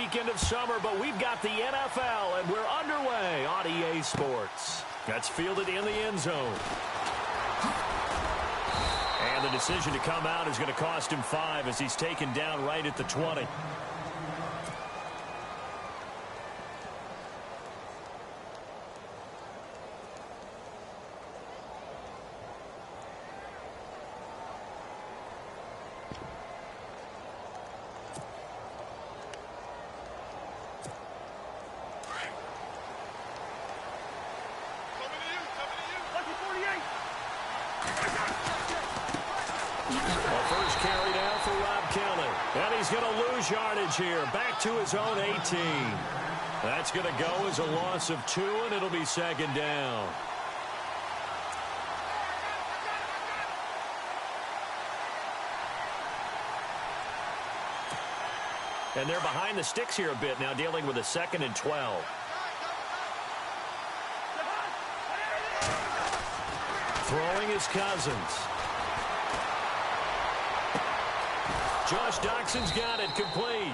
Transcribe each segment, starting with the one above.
weekend of summer, but we've got the NFL, and we're underway on EA Sports. That's fielded in the end zone. And the decision to come out is going to cost him 5 as he's taken down right at the 20. And he's going to lose yardage here. Back to his own 18. That's going to go as a loss of 2, and it'll be second down. And they're behind the sticks here a bit now, dealing with a 2nd and 12. Throwing is Cousins. Josh Doxson's got it complete.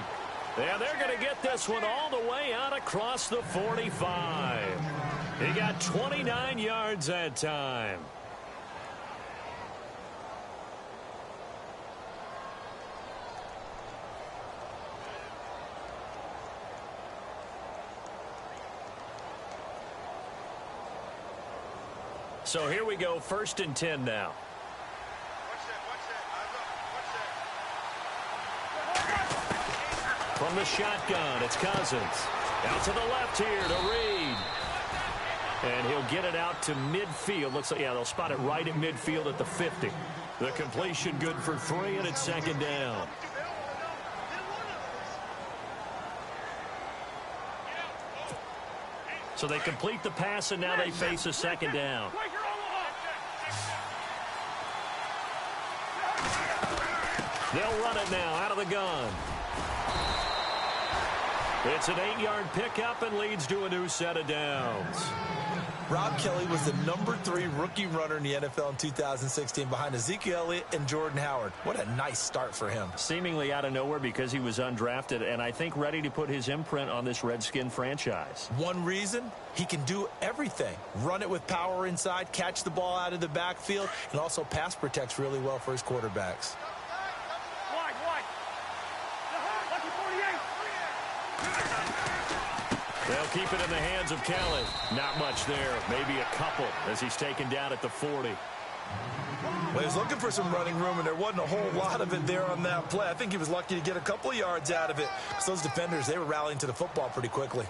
And they're going to get this one all the way out across the 45. He got 29 yards that time. So here we go, 1st and 10 now. From the shotgun, it's Cousins. Out to the left here to Reed. And he'll get it out to midfield. Looks like, yeah, they'll spot it right at midfield at the 50. The completion good for 3, and it's 2nd down. So they complete the pass, and now they face a 2nd down. They'll run it now out of the gun. It's an 8-yard pickup and leads to a new set of downs. Rob Kelly was the number 3 rookie runner in the NFL in 2016 behind Ezekiel Elliott and Jordan Howard. What a nice start for him. Seemingly out of nowhere because he was undrafted and I think ready to put his imprint on this Redskin franchise. One reason, he can do everything. Run it with power inside, catch the ball out of the backfield, and also pass protects really well for his quarterbacks. They'll keep it in the hands of Kelly. Not much there. Maybe a couple as he's taken down at the 40. Well, he was looking for some running room, and there wasn't a whole lot of it there on that play. I think he was lucky to get a couple of yards out of it because those defenders, they were rallying to the football pretty quickly.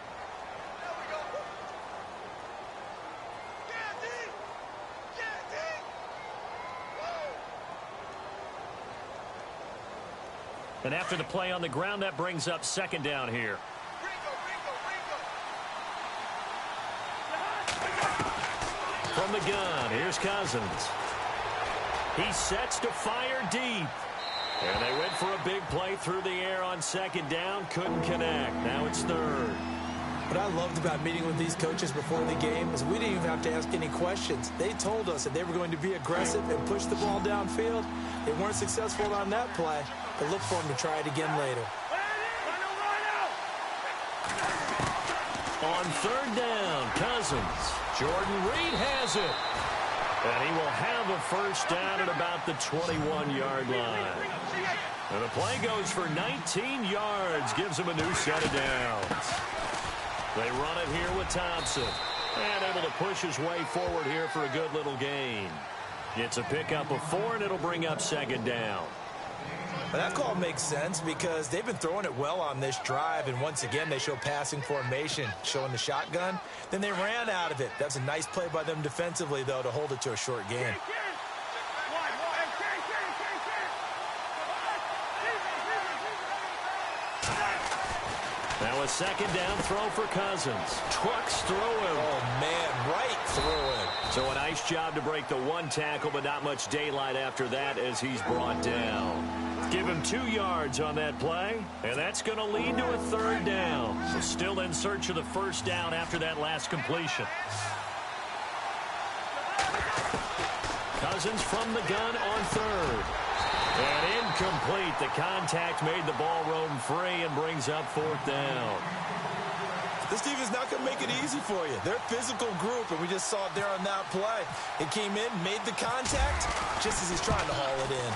And after the play on the ground, that brings up 2nd down here. From the gun, here's Cousins. He sets to fire deep. And they went for a big play through the air on 2nd down. Couldn't connect. Now it's 3rd. What I loved about meeting with these coaches before the game is we didn't even have to ask any questions. They told us that they were going to be aggressive and push the ball downfield. They weren't successful on that play, but look for them to try it again later. On 3rd down, Cousins. Jordan Reed has it. And he will have a 1st down at about the 21-yard line. And the play goes for 19 yards. Gives him a new set of downs. They run it here with Thompson. And able to push his way forward here for a good little gain. It's a pickup of 4, and it'll bring up 2nd down. But that call makes sense because they've been throwing it well on this drive, and once again they show passing formation, showing the shotgun. Then they ran out of it. That's a nice play by them defensively, though, to hold it to a short gain. Now a 2nd down throw for Cousins. Trucks through him. Oh, man, right through him. So a nice job to break the 1 tackle, but not much daylight after that as he's brought down. Give him 2 yards on that play, and that's going to lead to a 3rd down. So still in search of the 1st down after that last completion. Cousins from the gun on 3rd. And incomplete. The contact made the ball roam free and brings up 4th down. This team is not going to make it easy for you. They're a physical group, and we just saw it there on that play. It came in, made the contact, just as he's trying to haul it in.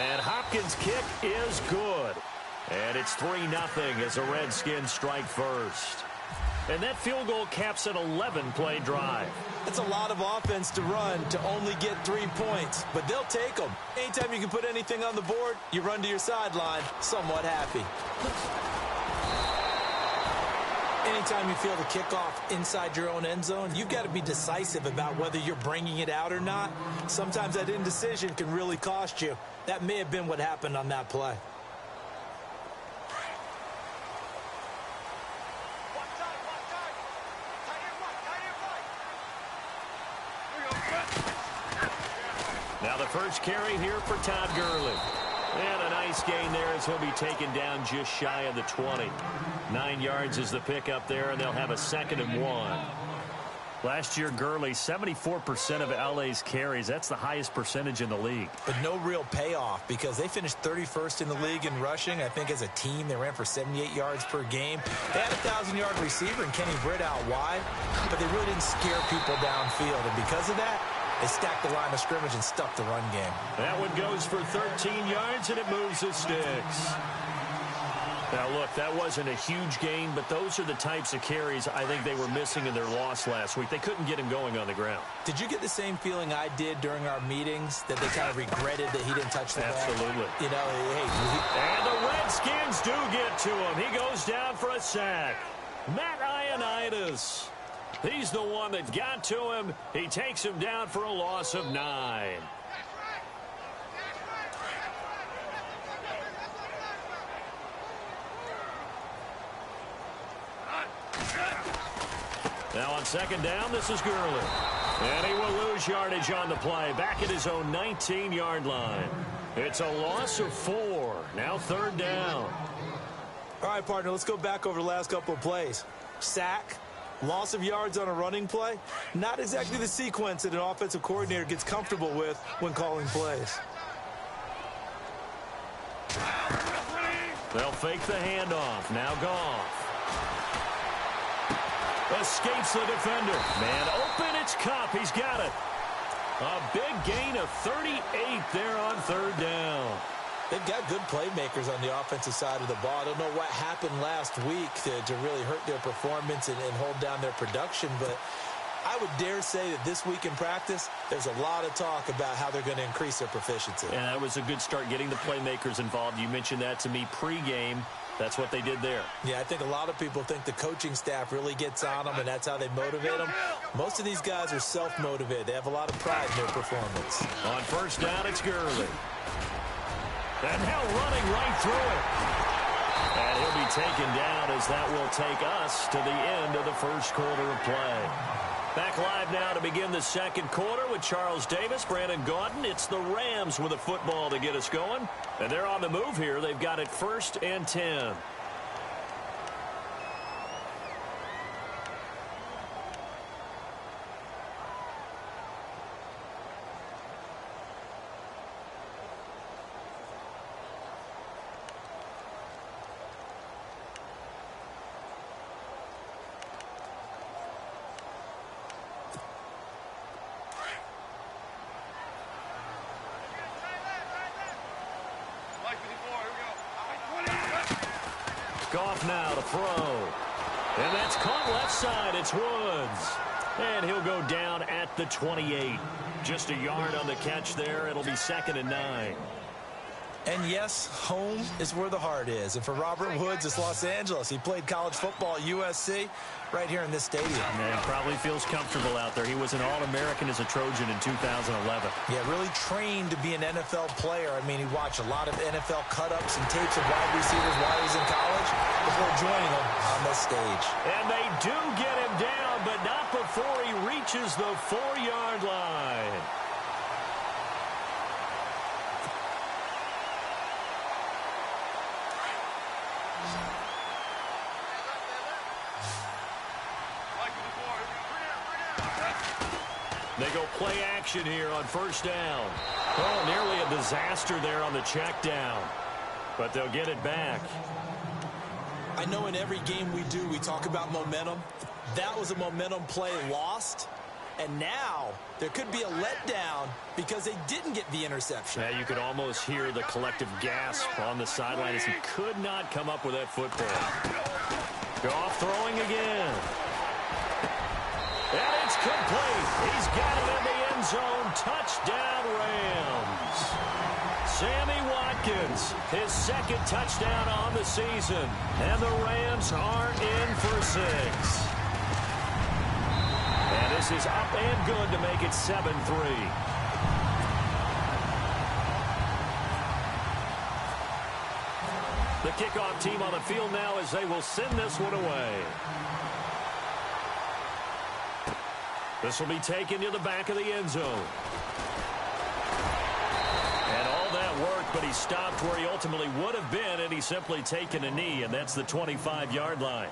And Hopkins' kick is good. And it's 3-0 as the Redskins strike first. And that field goal caps an 11-play drive. That's a lot of offense to run to only get 3 points, but they'll take them. Anytime you can put anything on the board, you run to your sideline somewhat happy. Anytime you feel the kickoff inside your own end zone, you've got to be decisive about whether you're bringing it out or not. Sometimes that indecision can really cost you. That may have been what happened on that play. Now the first carry here for Todd Gurley. And a nice gain there as he'll be taken down just shy of the 20. 9 yards is the pickup there, and they'll have a 2nd and 1. Last year, Gurley, 74% of LA's carries. That's the highest percentage in the league. But no real payoff because they finished 31st in the league in rushing. I think as a team, they ran for 78 yards per game. They had a 1,000-yard receiver in Kenny Britt out wide, but they really didn't scare people downfield. And because of that, they stacked the line of scrimmage and stuck the run game. That one goes for 13 yards, and it moves the sticks. Now, look, that wasn't a huge gain, but those are the types of carries I think they were missing in their loss last week. They couldn't get him going on the ground. Did you get the same feeling I did during our meetings, that they kind of regretted that he didn't touch the ball? Absolutely. You know, hey. And the Redskins do get to him. He goes down for a sack. Matt Ioannidis. He's the one that got to him. He takes him down for a loss of 9. Now on 2nd down, this is Gurley. And he will lose yardage on the play, back at his own 19-yard line. It's a loss of 4. Now 3rd down. All right, partner, let's go back over the last couple of plays. Sack, loss of yards on a running play. Not exactly the sequence that an offensive coordinator gets comfortable with when calling plays. They'll fake the handoff. Now Goff. Escapes the defender. Man open, it's Kupp. He's got it. A big gain of 38 there on 3rd down. They've got good playmakers on the offensive side of the ball. I don't know what happened last week to really hurt their performance and hold down their production, but I would dare say that this week in practice, there's a lot of talk about how they're going to increase their proficiency. And that was a good start, getting the playmakers involved. You mentioned that to me pregame. That's what they did there. Yeah, I think a lot of people think the coaching staff really gets on them, and that's how they motivate them. Most of these guys are self-motivated. They have a lot of pride in their performance. On 1st down, it's Gurley. And now running right through it. And he'll be taken down as that will take us to the end of the 1st quarter of play. Back live now to begin the 2nd quarter with Charles Davis, Brandon Gaudin. It's the Rams with a football to get us going. And they're on the move here. They've got it 1st and 10. Goff now to throw. And that's caught left side. It's Woods. And he'll go down at the 28. Just a yard on the catch there. It'll be 2nd and 9. And yes, home is where the heart is. And for Robert Woods, it's Los Angeles. He played college football at USC right here in this stadium. And probably feels comfortable out there. He was an All-American as a Trojan in 2011. Yeah, really trained to be an NFL player. I mean, he watched a lot of NFL cut-ups and tapes of wide receivers while he was in college before joining them on this stage. And they do get him down, but not before he reaches the 4-yard line. They go play action here on 1st down. Oh, nearly a disaster there on the check down. But they'll get it back. I know in every game we do, we talk about momentum. That was a momentum play lost. And now there could be a letdown because they didn't get the interception. Yeah, you could almost hear the collective gasp on the sideline as he could not come up with that football. Goff throwing again. And it's complete. He's got it in the end zone. Touchdown, Rams. Sammy Watkins, his second touchdown on the season. And the Rams are in for 6. And this is up and good to make it 7-3. The kickoff team on the field now as they will send this one away. This will be taken to the back of the end zone. And all that work, but he stopped where he ultimately would have been, and he's simply taken a knee, and that's the 25-yard line.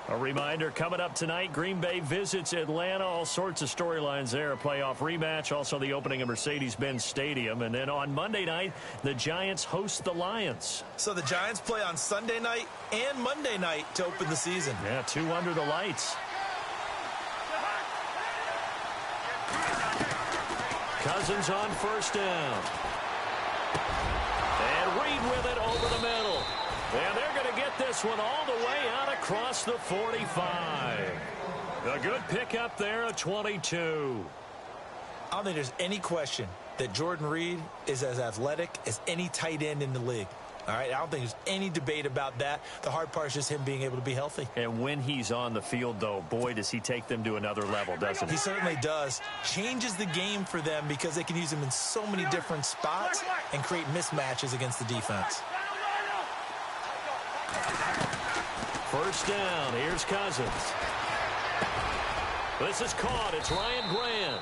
A reminder, coming up tonight, Green Bay visits Atlanta. All sorts of storylines there. A playoff rematch, also the opening of Mercedes-Benz Stadium. And then on Monday night, the Giants host the Lions. So the Giants play on Sunday night and Monday night to open the season. Yeah, 2 under the lights. Cousins on first down. And Reed with it over the middle. And they're going to get this one all the way out across the 45. A good pickup there of 22. I don't think there's any question that Jordan Reed is as athletic as any tight end in the league. All right, I don't think there's any debate about that. The hard part is just him being able to be healthy. And when he's on the field, though, boy, does he take them to another level, doesn't he? He certainly does. Changes the game for them because they can use him in so many different spots and create mismatches against the defense. First down. Here's Cousins. This is caught. It's Ryan Grant.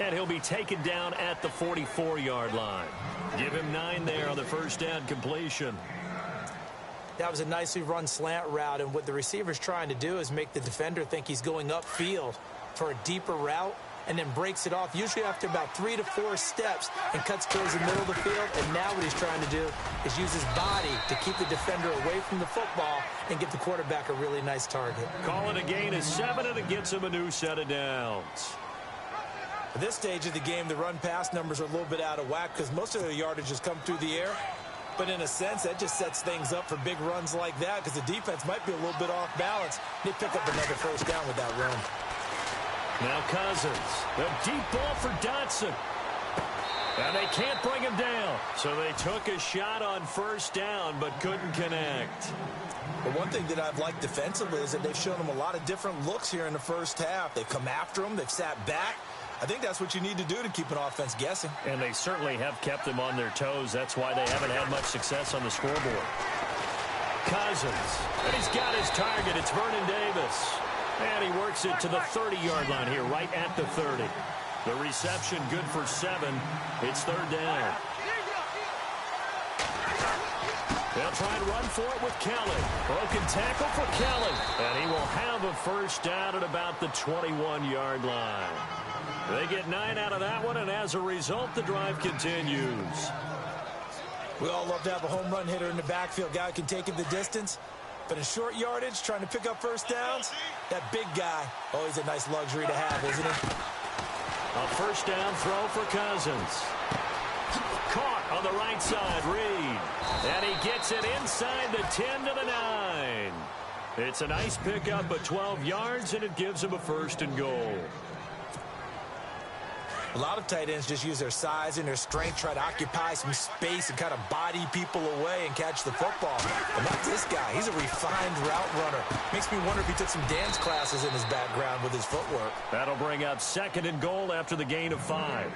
And he'll be taken down at the 44-yard line. Give him 9 there on the first down completion. That was a nicely run slant route, and what the receiver's trying to do is make the defender think he's going upfield for a deeper route and then breaks it off, usually after about 3 to 4 steps, and cuts towards the middle of the field. And now what he's trying to do is use his body to keep the defender away from the football and get the quarterback a really nice target. Call it a gain of 7, and it gets him a new set of downs. At this stage of the game, the run-pass numbers are a little bit out of whack because most of their yardage has come through the air. But in a sense, that just sets things up for big runs like that because the defense might be a little bit off balance. They pick up another first down with that run. Now Cousins. The deep ball for Dotson. And they can't bring him down. So they took a shot on first down but couldn't connect. But one thing that I've liked defensively is that they've shown them a lot of different looks here in the first half. They've come after them. They've sat back. I think that's what you need to do to keep an offense guessing. And they certainly have kept them on their toes. That's why they haven't had much success on the scoreboard. Cousins. And he's got his target. It's Vernon Davis. And he works it to the 30-yard line here, right at the 30. The reception good for 7. It's third down. They'll try and run for it with Kelly. Broken tackle for Kelly. And he will have a first down at about the 21-yard line. They get 9 out of that one, and as a result, the drive continues. We all love to have a home run hitter in the backfield. Guy who can take it the distance. But in short yardage, trying to pick up first downs, that big guy, always a nice luxury to have, isn't he? A first down throw for Cousins. Caught on the right side, Reed. And he gets it inside the 10 to the 9. It's a nice pickup of 12 yards, and it gives him a first and goal. A lot of tight ends just use their size and their strength, try to occupy some space and kind of body people away and catch the football. But not this guy. He's a refined route runner. Makes me wonder if he took some dance classes in his background with his footwork. That'll bring up second and goal after the gain of 5.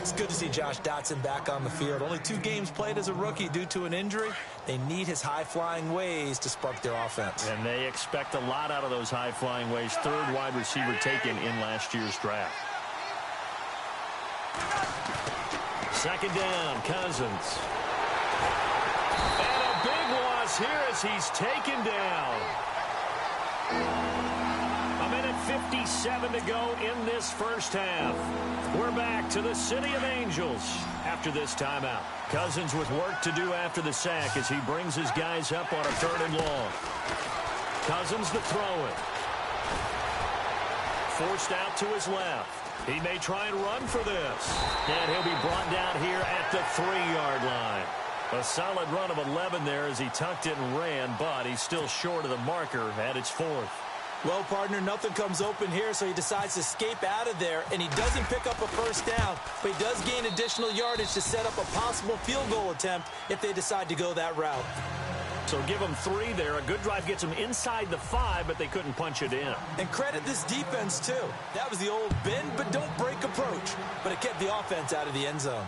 It's good to see Josh Dotson back on the field. Only 2 games played as a rookie due to an injury. They need his high-flying ways to spark their offense. And they expect a lot out of those high-flying ways. 3rd wide receiver taken in last year's draft. Second down, Cousins. And a big loss here as he's taken down. 1:05 1:57 to go in this first half. We're back to the City of Angels after this timeout. Cousins with work to do after the sack as he brings his guys up on a 3rd and long. Cousins the throw-in. Forced out to his left. He may try and run for this. And he'll be brought down here at the 3-yard line. A solid run of 11 there as he tucked it and ran, but he's still short of the marker at its 4th. Well, partner, nothing comes open here, so he decides to escape out of there, and he doesn't pick up a first down, but he does gain additional yardage to set up a possible field goal attempt if they decide to go that route. So give them 3 there. A good drive gets them inside the 5, but they couldn't punch it in. And credit this defense, too. That was the old bend but don't break approach, but it kept the offense out of the end zone.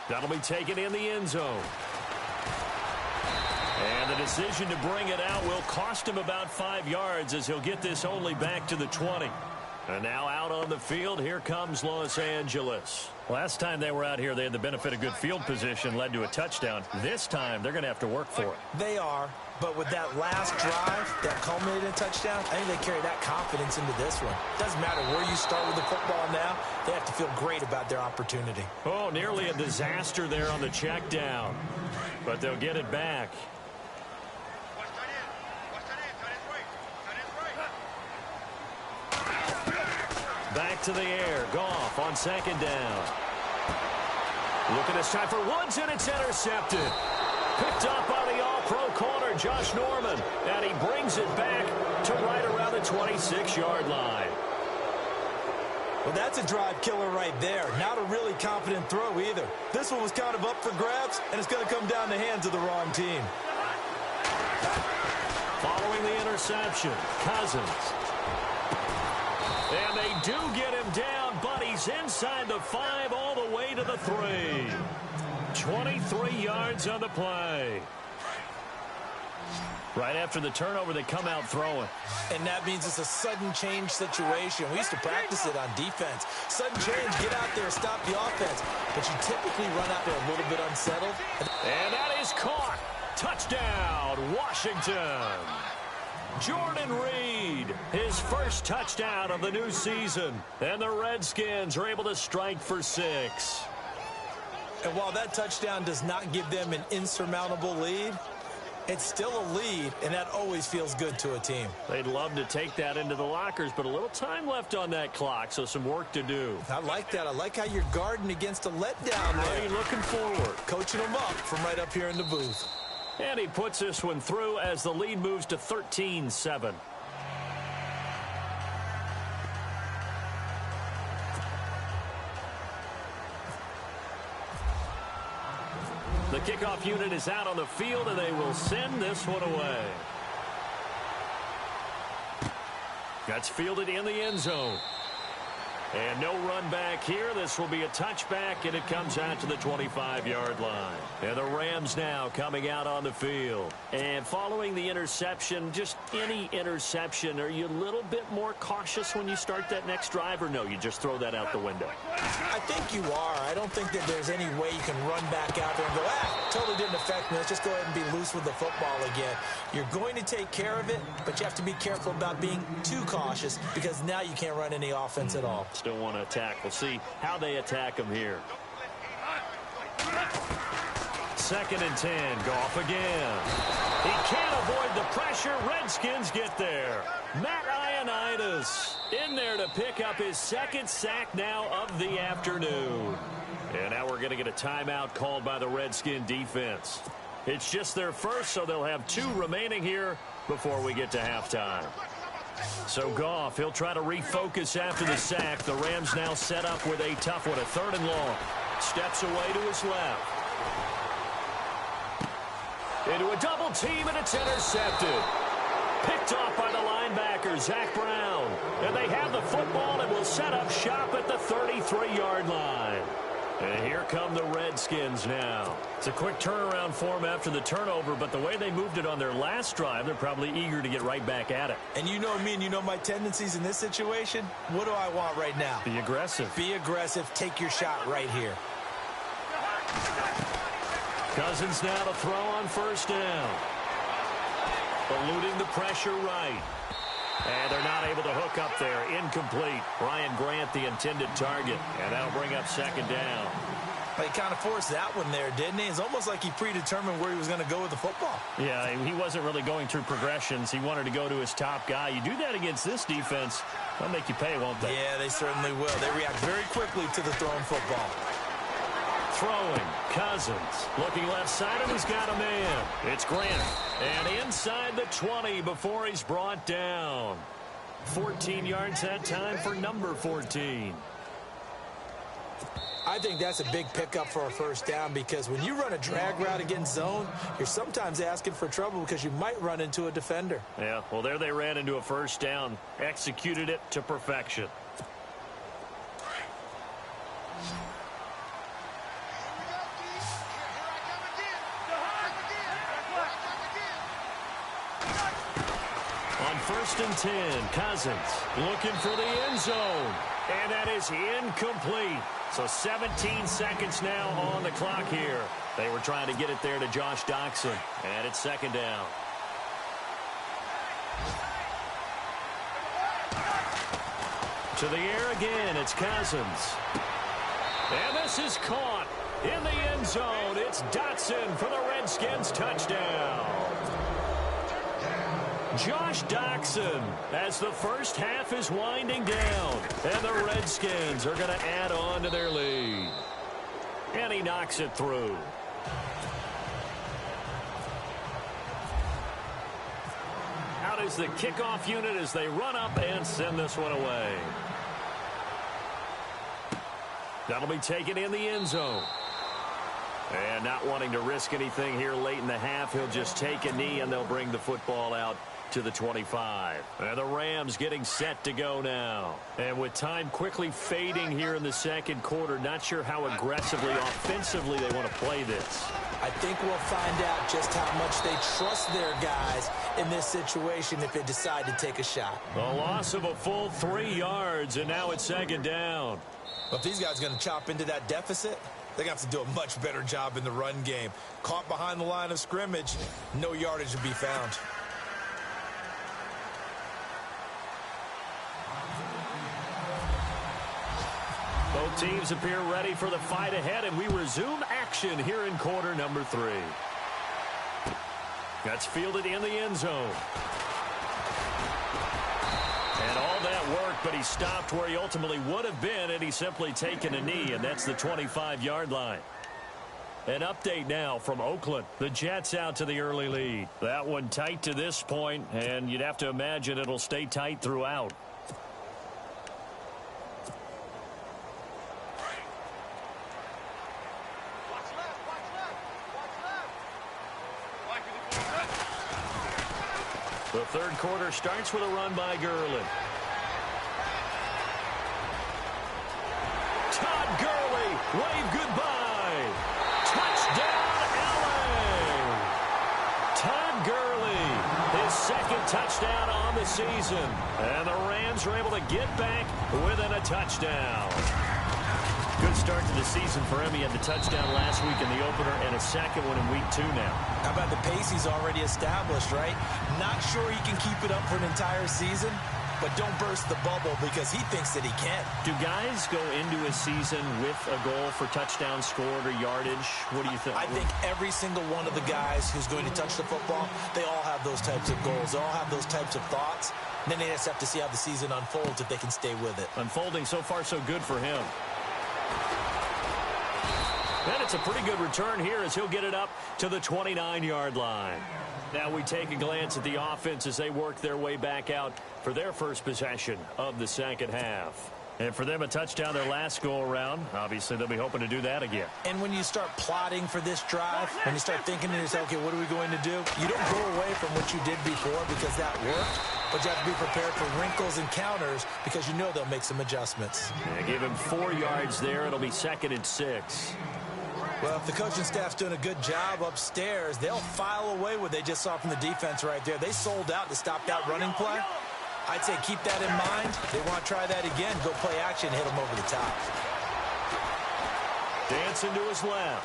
That'll be taken in the end zone. And the decision to bring it out will cost him about 5 yards as he'll get this only back to the 20. And now out on the field, here comes Los Angeles. Last time they were out here, they had the benefit of good field position, led to a touchdown. This time, they're going to have to work for it. They are, but with that last drive that culminated in a touchdown, I think they carry that confidence into this one. Doesn't matter where you start with the football now, they have to feel great about their opportunity. Oh, nearly a disaster there on the check down, but they'll get it back. Back to the air. Goff on 2nd down. Looking this time for Woods, and it's intercepted. Picked up by the all-pro corner, Josh Norman. And he brings it back to right around the 26-yard line. Well, that's a drive killer right there. Not a really confident throw either. This one was kind of up for grabs, and it's going to come down the hands of the wrong team. Following the interception, Cousins. And they do get him down, but he's inside the 5 all the way to the 3. 23 yards on the play. Right after the turnover, they come out throwing. And that means it's a sudden change situation. We used to practice it on defense. Sudden change, get out there, stop the offense. But you typically run out there a little bit unsettled. And that is caught. Touchdown, Washington. Jordan Reed, his first touchdown of the new season. And the Redskins are able to strike for 6. And while that touchdown does not give them an insurmountable lead, it's still a lead, and that always feels good to a team. They'd love to take that into the lockers, but a little time left on that clock, so some work to do. I like that. I like how you're guarding against a letdown there. Looking forward. Coaching them up from right up here in the booth. And he puts this one through as the lead moves to 13-7. The kickoff unit is out on the field, and they will send this one away. That's fielded in the end zone. And no run back here. This will be a touchback, and it comes out to the 25-yard line. And the Rams now coming out on the field. And following the interception, just any interception, are you a little bit more cautious when you start that next drive, or no, you just throw that out the window? I think you are. I don't think that there's any way you can run back out there and go, totally didn't affect me. Let's just go ahead and be loose with the football again. You're going to take care of it, but you have to be careful about being too cautious because now you can't run any offense at all. Still want to attack. We'll see how they attack him here. 2nd and 10. Goff again. He can't avoid the pressure. Redskins get there. Matt Ioannidis in there to pick up his 2nd sack now of the afternoon. And now we're going to get a timeout called by the Redskin defense. It's just their first, so they'll have 2 remaining here before we get to halftime. So Goff, he'll try to refocus after the sack. The Rams now set up with a tough one, a 3rd and long. Steps away to his left. Into a double team, and it's intercepted. Picked off by the linebacker, Zach Brown. And they have the football and will set up shop at the 33-yard line. And here come the Redskins now. It's a quick turnaround for them after the turnover, but the way they moved it on their last drive, they're probably eager to get right back at it. And you know me and you know my tendencies in this situation. What do I want right now? Be aggressive. Be aggressive. Take your shot right here. Cousins now to throw on 1st down. Eluding the pressure right. And they're not able to hook up there. Incomplete. Ryan Grant, the intended target. And that'll bring up second down. He kind of forced that one there, didn't he? It's almost like he predetermined where he was going to go with the football. Yeah, he wasn't really going through progressions. He wanted to go to his top guy. You do that against this defense, they'll make you pay, won't they? Yeah, they certainly will. They react very quickly to the thrown football. Throwing, Cousins. Looking left side, and he's got a man. It's Grant. And inside the 20 before he's brought down. 14 yards that time for number 14. I think that's a big pickup for a first down because when you run a drag route against zone, you're sometimes asking for trouble because you might run into a defender. Yeah, well, there they ran into a first down. Executed it to perfection. On 1st and 10, Cousins looking for the end zone. And that is incomplete. So 17 seconds now on the clock here. They were trying to get it there to Josh Doxson. And it's second down. To the air again, it's Cousins. And this is caught in the end zone. It's Dotson for the Redskins touchdown. Josh Doxson as the first half is winding down. And the Redskins are going to add on to their lead. And he knocks it through. Out is the kickoff unit as they run up and send this one away. That'll be taken in the end zone. And not wanting to risk anything here late in the half, he'll just take a knee and they'll bring the football out to the 25. And the Rams getting set to go now. And with time quickly fading here in the second quarter, not sure how aggressively, offensively they want to play this. I think we'll find out just how much they trust their guys in this situation if they decide to take a shot. A loss of a full 3 yards, and now it's second down. But if these guys are going to chop into that deficit, they're going to have to do a much better job in the run game. Caught behind the line of scrimmage, no yardage to be found. Both teams appear ready for the fight ahead, and we resume action here in quarter number 3. That's fielded in the end zone. And all that work, but he stopped where he ultimately would have been, and he's simply taken a knee, and that's the 25-yard line. An update now from Oakland. The Jets out to the early lead. That one tight to this point, and you'd have to imagine it'll stay tight throughout. The third quarter starts with a run by Gurley. Todd Gurley, wave goodbye. Touchdown, LA. Todd Gurley, his second touchdown on the season. And the Rams are able to get back within a touchdown. Good start to the season for him. He had the touchdown last week in the opener and a second one in week 2 now. How about the pace he's already established, right? Not sure he can keep it up for an entire season, but don't burst the bubble because he thinks that he can. Do guys go into a season with a goal for touchdown scored or yardage? What do you think? I think every single one of the guys who's going to touch the football, they all have those types of goals. They all have those types of thoughts. And then they just have to see how the season unfolds if they can stay with it. Unfolding so far so good for him. And it's a pretty good return here as he'll get it up to the 29-yard line. Now we take a glance at the offense as they work their way back out for their first possession of the second half. And for them, a touchdown their last go-around. Obviously, they'll be hoping to do that again. And when you start plotting for this drive, when you start thinking to yourself, okay, what are we going to do? You don't go away from what you did before because that worked, but you have to be prepared for wrinkles and counters because you know they'll make some adjustments. Yeah, give him 4 yards there. It'll be 2nd and 6. Well, if the coaching staff's doing a good job upstairs, they'll file away what they just saw from the defense right there. They sold out to stop that running play. I'd say keep that in mind. They want to try that again. Go play action, hit them over the top. Dancing to his left.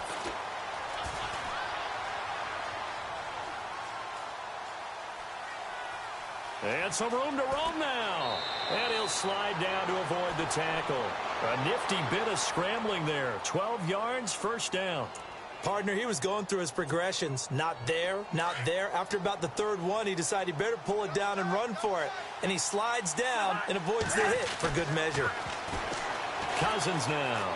And some room to roam now. And he'll slide down to avoid the tackle. A nifty bit of scrambling there. 12 yards, first down. Partner, he was going through his progressions. Not there, not there. After about the third one, he decided he better pull it down and run for it. And he slides down and avoids the hit for good measure. Cousins now.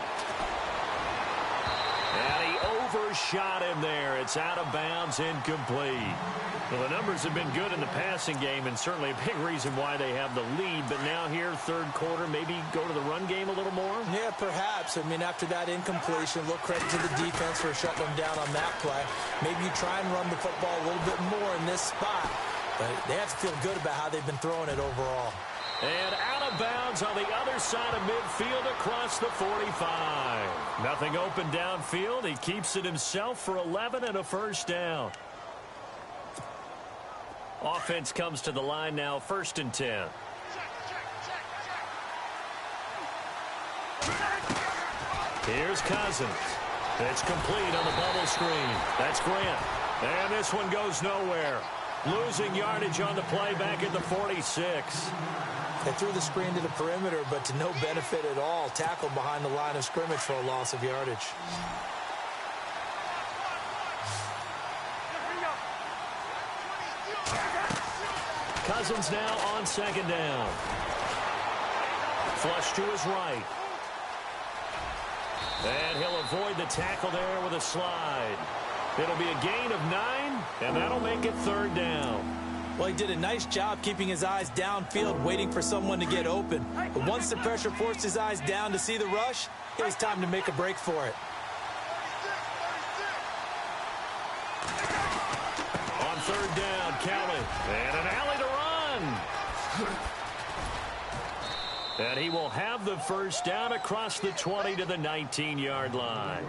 And he overshot him there. It's out of bounds, incomplete. Well, the numbers have been good in the passing game, and certainly a big reason why they have the lead. But now here, third quarter, maybe go to the run game a little more? Yeah, perhaps. I mean, after that incompletion, a little credit to the defense for shutting them down on that play. Maybe you try and run the football a little bit more in this spot. But they have to feel good about how they've been throwing it overall. And out of bounds on the other side of midfield across the 45. Nothing open downfield. He keeps it himself for 11 and a first down. Offense comes to the line now, 1st and 10. Here's Cousins. It's complete on the bubble screen. That's Grant. And this one goes nowhere. Losing yardage on the play back at the 46. They threw the screen to the perimeter, but to no benefit at all. Tackled behind the line of scrimmage for a loss of yardage. Cousins now on 2nd down. Flush to his right. And he'll avoid the tackle there with a slide. It'll be a gain of 9, and that'll make it 3rd down. Well, he did a nice job keeping his eyes downfield, waiting for someone to get open. But once the pressure forced his eyes down to see the rush, it was time to make a break for it. On 3rd down, Kelly. And an alley to run. And he will have the first down across the 20 to the 19-yard line.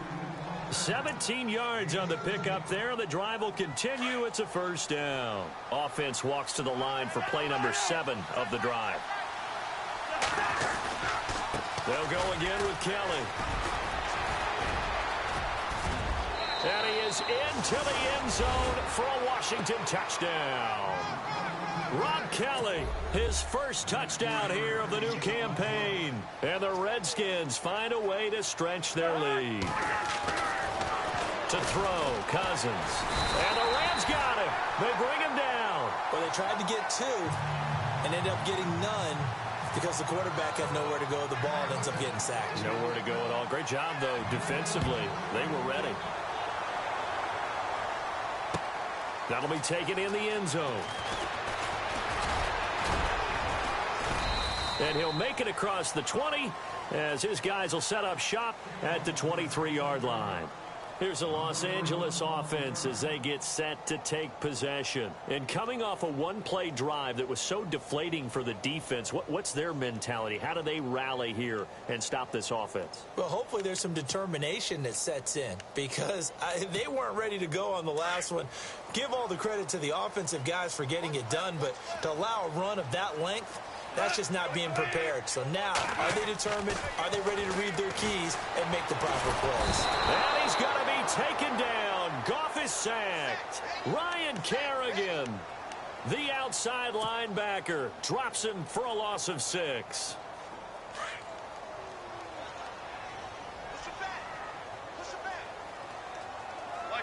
17 yards on the pickup there. The drive will continue. It's a first down. Offense walks to the line for play number 7 of the drive. They'll go again with Kelly. And he is into the end zone for a Washington touchdown. Rob Kelly, his first touchdown here of the new campaign. And the Redskins find a way to stretch their lead. To throw, Cousins. And the Rams got him. They bring him down. Well, they tried to get 2 and ended up getting none because the quarterback had nowhere to go with the ball and ends up getting sacked. Nowhere to go at all. Great job, though, defensively. They were ready. That'll be taken in the end zone. And he'll make it across the 20 as his guys will set up shop at the 23-yard line. Here's the Los Angeles offense as they get set to take possession. And coming off a one-play drive that was so deflating for the defense, what's their mentality? How do they rally here and stop this offense? Well, hopefully there's some determination that sets in because they weren't ready to go on the last one. Give all the credit to the offensive guys for getting it done, but to allow a run of that length, that's just not being prepared. So now, are they determined? Are they ready to read their keys and make the proper plays? And he's going to be taken down. Goff is sacked. Ryan Kerrigan, the outside linebacker, drops him for a loss of 6.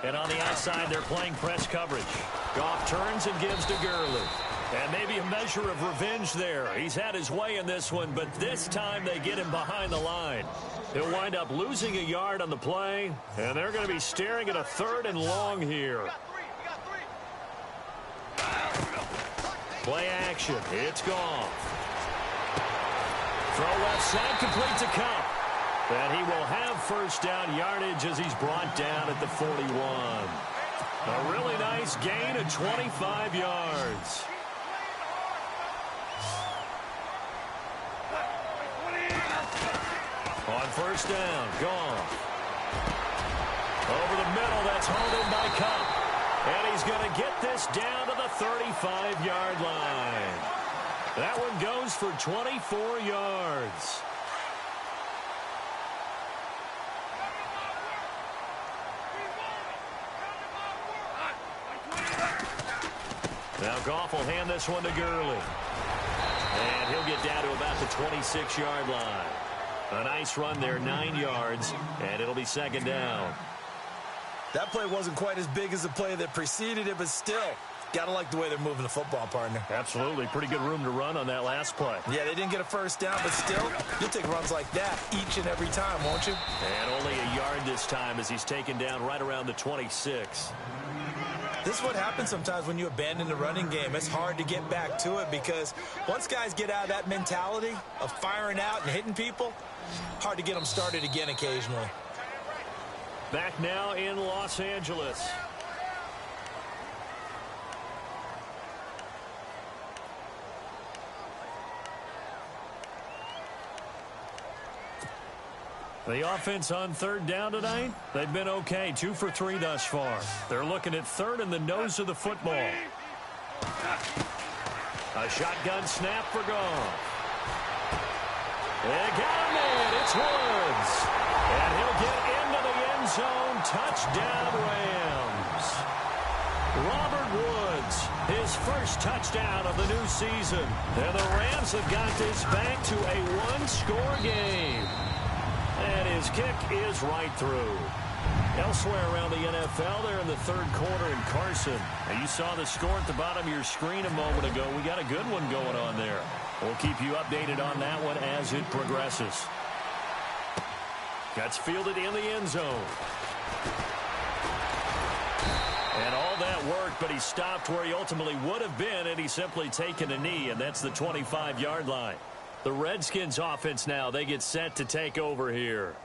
And on the outside, they're playing press coverage. Goff turns and gives to Gurley. And maybe a measure of revenge there. He's had his way in this one, but this time they get him behind the line. He'll wind up losing a yard on the play, and they're going to be staring at a 3rd and long here. Play action. It's Goff. Throw left side, complete to Cup. And he will have first down yardage as he's brought down at the 41. A really nice gain of 25 yards. On first down, Goff. Over the middle, that's hauled in by Cup. And he's going to get this down to the 35-yard line. That one goes for 24 yards. Now Goff will hand this one to Gurley. And he'll get down to about the 26-yard line. A nice run there, 9 yards, and it'll be second down. That play wasn't quite as big as the play that preceded it, but still, got to like the way they're moving the football, partner. Absolutely. Pretty good room to run on that last play. Yeah, they didn't get a first down, but still, you'll take runs like that each and every time, won't you? And only a yard this time as he's taken down right around the 26. This is what happens sometimes when you abandon the running game. It's hard to get back to it because once guys get out of that mentality of firing out and hitting people, hard to get them started again occasionally. Back now in Los Angeles. The offense on third down tonight, they've been okay. 2 for 3 thus far. They're looking at third in the nose of the football. A shotgun snap for Goff. They got him in. It's Woods. And he'll get into the end zone. Touchdown, Rams. Robert Woods, his first touchdown of the new season. And the Rams have got this back to a one-score game. And his kick is right through. Elsewhere around the NFL, they're in the third quarter in Carson. Now, you saw the score at the bottom of your screen a moment ago. We got a good one going on there. We'll keep you updated on that one as it progresses. Gets fielded in the end zone. And all that work, but he stopped where he ultimately would have been, and he's simply taken a knee, and that's the 25-yard line. The Redskins offense now, they get set to take over here.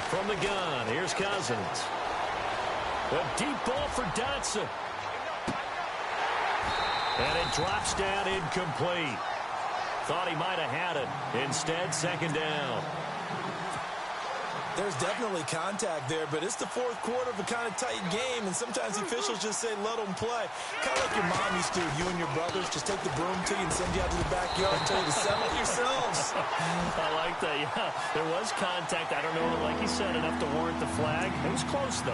From the gun, here's Cousins. A deep ball for Dotson. And it drops down incomplete. Thought he might have had it. Instead, second down. There's definitely contact there, but it's the fourth quarter of a kind of tight game, and sometimes the officials just say, let them play. Kind of like your mom used to, you and your brothers, just take the broom to you and send you out to the backyard and tell you to settle it yourselves. I like that, yeah. There was contact. I don't know, like he said, enough to warrant the flag. It was close, though.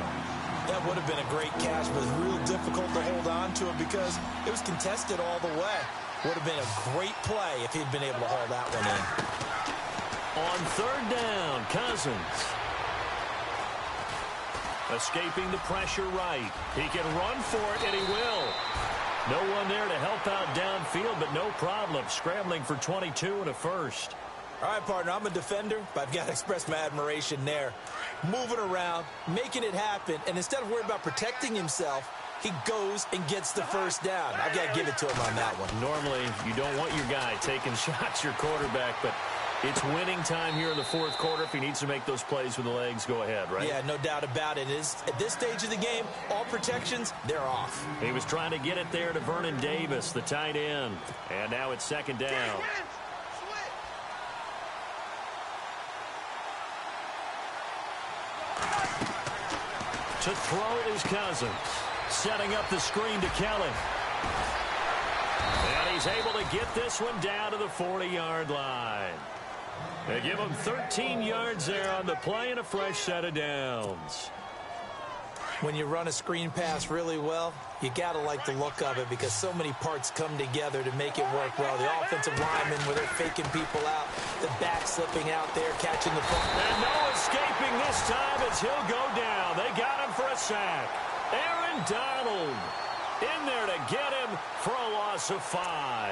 That would have been a great catch, but it's real difficult to hold on to it because it was contested all the way. Would have been a great play if he'd been able to haul that one in. On third down, Cousins. Escaping the pressure right. He can run for it, and he will. No one there to help out downfield, but no problem. Scrambling for 22 and a first. All right, partner, I'm a defender, but I've got to express my admiration there. Moving around, making it happen, and instead of worrying about protecting himself, he goes and gets the first down. I've got to give it to him on that one. Normally, you don't want your guy taking shots, your quarterback, but it's winning time here in the fourth quarter. If he needs to make those plays with the legs, go ahead, right? Yeah, no doubt about it. At this stage of the game, all protections, they're off. He was trying to get it there to Vernon Davis, the tight end. And now it's second down. To throw is Cousins. Setting up the screen to Kelly. And he's able to get this one down to the 40-yard line. They give him 13 yards there on the play and a fresh set of downs. When you run a screen pass really well, you got to like the look of it because so many parts come together to make it work well. The offensive linemen, where they're faking people out, the back slipping out there, catching the ball. And no escaping this time as he'll go down. They got him for a sack. Aaron Donald in there to get him for a loss of 5.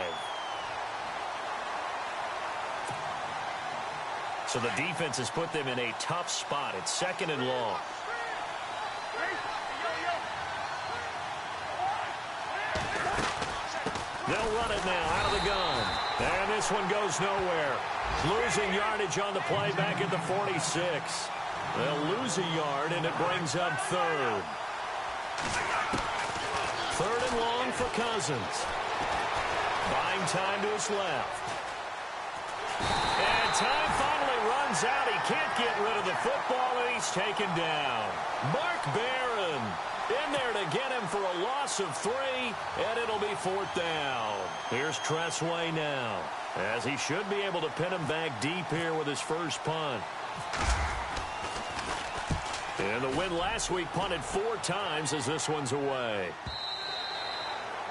So the defense has put them in a tough spot. It's second and long. They'll run it now out of the gun. And this one goes nowhere. Losing yardage on the play back at the 46. They'll lose a yard, and it brings up third. Third and long for Cousins. Buying time to his left. And time finally runs out. He can't get rid of the football, and he's taken down. Mark Barron In there to get him for a loss of 3, and it'll be 4th down. Here's Tressway now, as he should be able to pin him back deep here with his first punt. And the win last week punted 4 times as this one's away.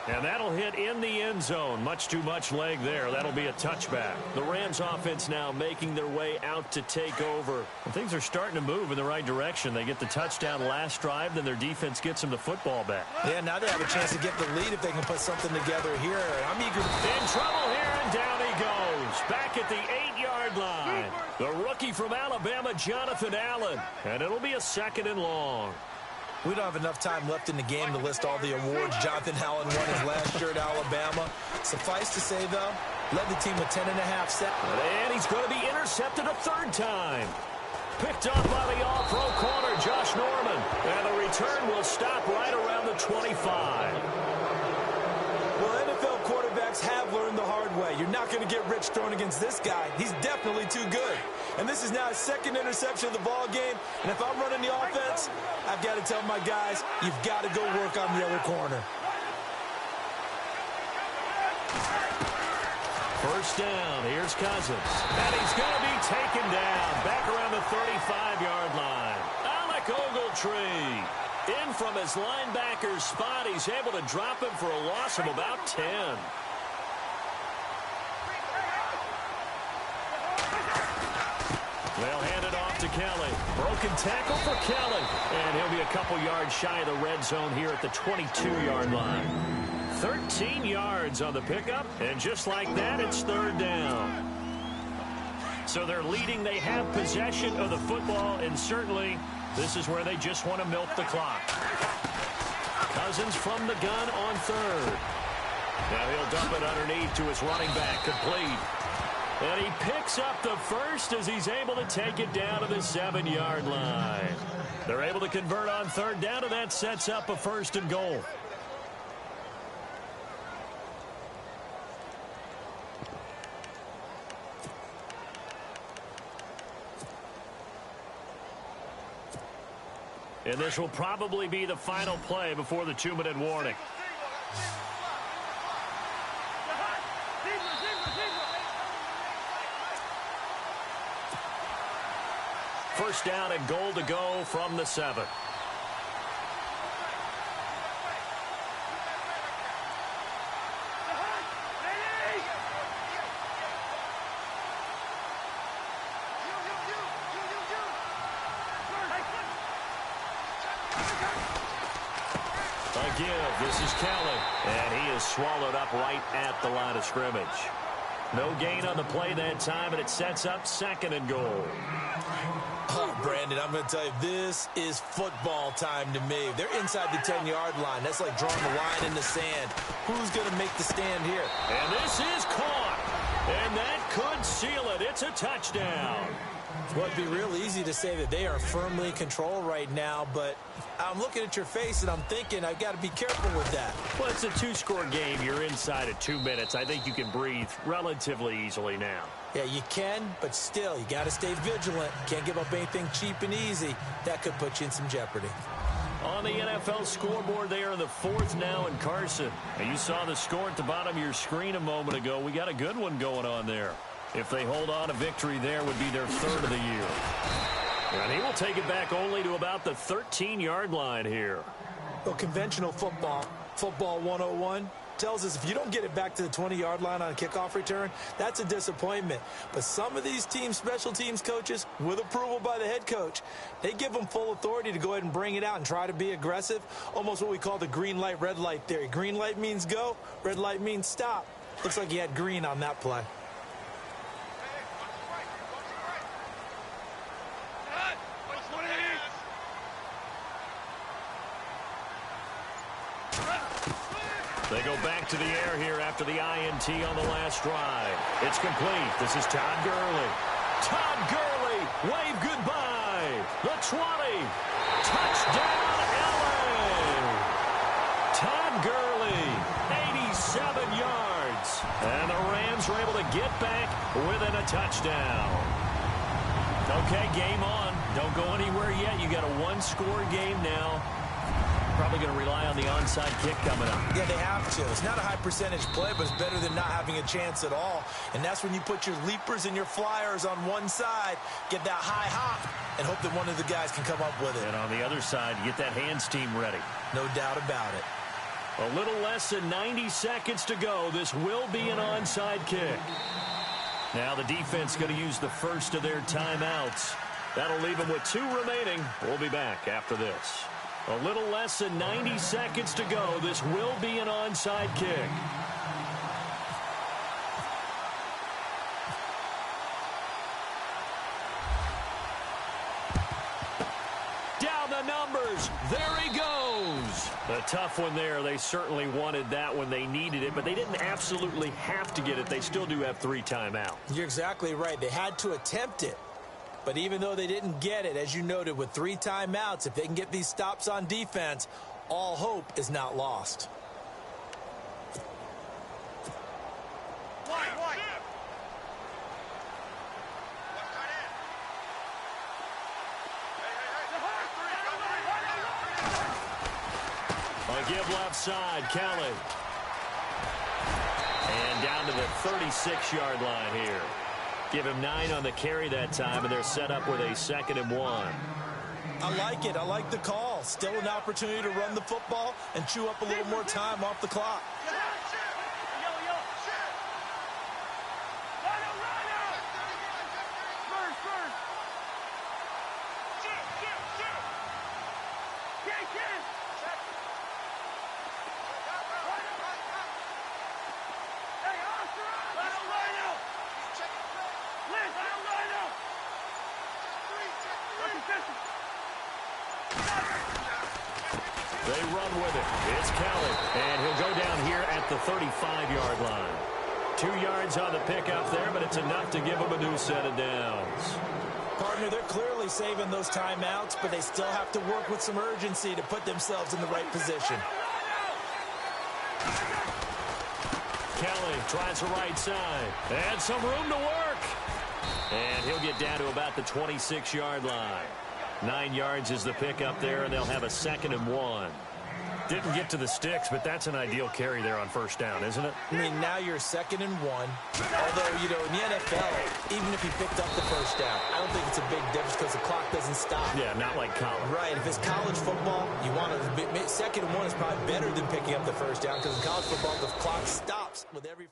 And that'll hit in the end zone. Much too much leg there. That'll be a touchback. The Rams offense now making their way out to take over. And things are starting to move in the right direction. They get the touchdown last drive, then their defense gets them the football back. Yeah, now they have a chance to get the lead if they can put something together here. I'm eager to... In trouble here, and down he goes. Back at the 8-yard line. The rookie from Alabama, Jonathan Allen. And it'll be a 2nd and long. We don't have enough time left in the game to list all the awards Jonathan Allen won his last year at Alabama. Suffice to say, though, led the team with 10.5 sacks. And he's going to be intercepted a 3rd time. Picked up by the all-pro corner, Josh Norman. And the return will stop right around the 25. Well, NFL quarterbacks have learned the hard way. You're not going to get rich throwing against this guy. He's definitely too good. And this is now his 2nd interception of the ball game. And if I'm running the offense, I've got to tell my guys, you've got to go work on the other corner. First down, here's Cousins. And he's going to be taken down back around the 35-yard line. Alec Ogletree in from his linebacker's spot. He's able to drop him for a loss of about 10. They'll hand it off to Kelly. Broken tackle for Kelly. And he'll be a couple yards shy of the red zone here at the 22-yard line. 13 yards on the pickup. And just like that, it's 3rd down. So they're leading. They have possession of the football. And certainly, this is where they just want to milk the clock. Cousins from the gun on 3rd. Now he'll dump it underneath to his running back. Complete. And he picks up the 1st as he's able to take it down to the 7-yard line. They're able to convert on 3rd down, and that sets up a 1st and goal. And this will probably be the final play before the 2-minute warning. First down and goal to go from the 7. A give. This is Kelly. And he is swallowed up right at the line of scrimmage. No gain on the play that time, and it sets up 2nd and goal. Oh, Brandon, I'm going to tell you, this is football time to me. They're inside the 10-yard line. That's like drawing the line in the sand. Who's going to make the stand here? And this is caught. And that could seal it. It's a touchdown. Well, it'd be real easy to say that they are firmly in control right now, but I'm looking at your face and I'm thinking I've got to be careful with that. Well, it's a 2-score game. You're inside of 2 minutes. I think you can breathe relatively easily now. Yeah, you can, but still, you got to stay vigilant. Can't give up anything cheap and easy. That could put you in some jeopardy. On the NFL scoreboard, they are in the 4th now in Carson. And you saw the score at the bottom of your screen a moment ago. We got a good one going on there. If they hold on, a victory there would be their 3rd of the year. And he will take it back only to about the 13-yard line here. Well, conventional football 101, tells us if you don't get it back to the 20-yard line on a kickoff return, that's a disappointment. But some of these teams, special teams coaches, with approval by the head coach, they give them full authority to go ahead and bring it out and try to be aggressive, almost what we call the green light, red light theory. Green light means go, red light means stop. Looks like he had green on that play. They go back to the air here after the INT on the last drive. It's complete. This is Todd Gurley. Todd Gurley, wave goodbye. The 20. Touchdown, LA. Todd Gurley, 87 yards. And the Rams were able to get back within a touchdown. Okay, game on. Don't go anywhere yet. You got a 1-score game now. probably going to rely on the onside kick coming up. Yeah, they have to. It's not a high percentage play, but it's better than not having a chance at all. And that's when you put your leapers and your flyers on one side, get that high hop, and hope that one of the guys can come up with it. And on the other side, get that hands team ready. No doubt about it. A little less than 90 seconds to go. This will be an onside kick. Now the defense going to use the first of their timeouts. That'll leave them with 2 remaining. We'll be back after this. A little less than 90 seconds to go. This will be an onside kick. Down the numbers. There he goes. A tough one there. They certainly wanted that when they needed it, but they didn't absolutely have to get it. They still do have 3 timeouts. You're exactly right. They had to attempt it. But even though they didn't get it, as you noted, with 3 timeouts, if they can get these stops on defense, all hope is not lost. A give left side, Kelly. And down to the 36-yard line here. Give him 9 on the carry that time, and they're set up with a 2nd and 1. I like it. I like the call. Still an opportunity to run the football and chew up a little more time off the clock. They run with it. It's Kelly, and he'll go down here at the 35-yard line. 2 yards on the pickup there, but it's enough to give him a new set of downs. Partner, they're clearly saving those timeouts, but they still have to work with some urgency to put themselves in the right position. Kelly tries the right side. And some room to work. And he'll get down to about the 26-yard line. 9 yards is the pickup there, and they'll have a 2nd and 1. Didn't get to the sticks, but that's an ideal carry there on first down, isn't it? I mean, now you're 2nd and 1. Although, you know, in the NFL, even if he picked up the first down, I don't think it's a big difference because the clock doesn't stop. Yeah, not like college. Right. If it's college football, you want to 2nd and 1 is probably better than picking up the first down because in college football, the clock stops with every...